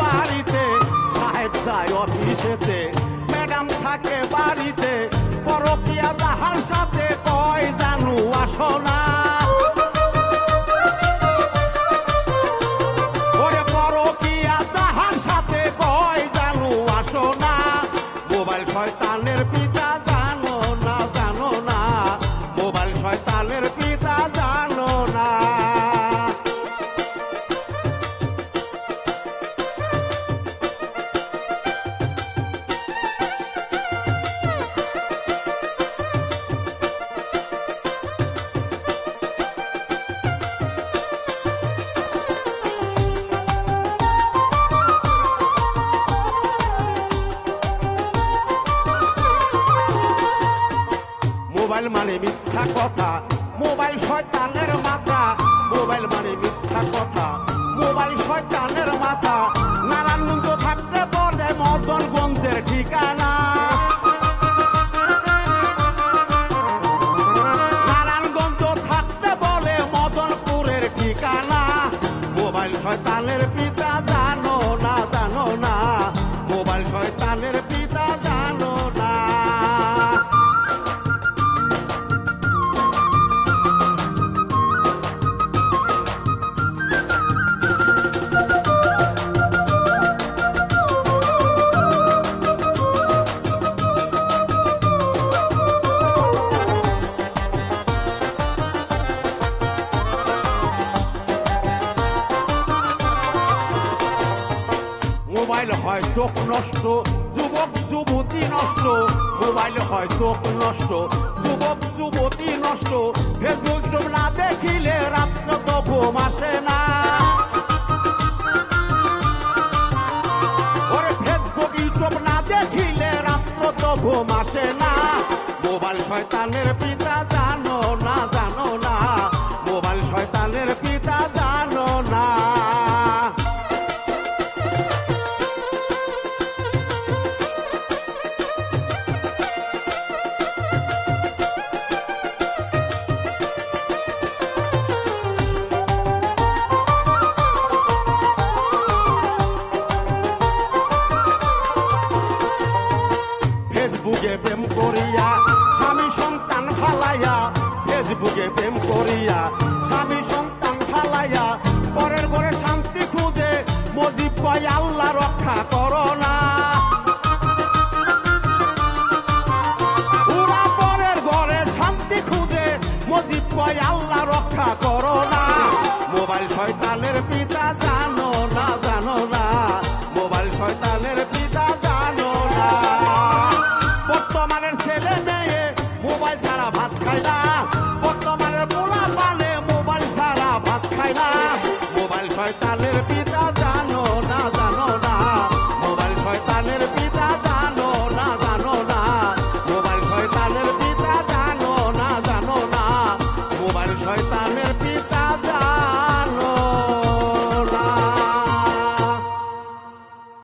বাড়িতে, সাহেব যায় অফিসেতে, ম্যাডাম থাকে বাড়িতে, পরকিয়া যাহার সাথে কয় জানু আসো না। ওরে পরকিয়া যাহার সাথে কয় জানু আসো না। মোবাইল শয়তানের পিতা জানো না, জানো না, মোবাইল শয়তানের পিতা জানো না। মোবাইল মানে মিথ্যা কথা, মোবাইল শয়তানের মাথা, মোবাইল মানে মিথ্যা কথা, মোবাইল শয়তানের মাথা। নারায়ণগঞ্জ থাকতে বলে মদনগঞ্জের ঠিকানা, নারায়ণগঞ্জ থাকতে বলে মদনপুরের ঠিকানা। মোবাইল শয়তানের পিতা জানো না, জানো না, মোবাইল শয়তানের পিতা জানো না। মোবাইল হয় চোখ নষ্ট, যুবক যুবতী নষ্ট, মোবাইল হয় চোখ নষ্ট, যুবক যুবতী নষ্ট। ফেসবুক না দেখিলে রাত্র তো ঘুম আসে না। ওরে ফেসবুক ইউটিউব না দেখিলে রাত্র তো ঘুম আসে না। মোবাইল শয়তানের পিতা জানো না, জানো না, মোবাইল শয়তানের পিতা জানো না। ফেসবুকে প্রেম করিয়া স্বামী সন্তান ফালাইয়া, ফেসবুকে প্রেম করিয়া স্বামী সন্তান ফালাইয়া, পরের ঘরে শান্তি খুঁজে মজিব কয় আল্লাহ রক্ষা করো না। ওরা পরের ঘরে শান্তি খুঁজে মজিব কয় আল্লাহ রক্ষা করো না।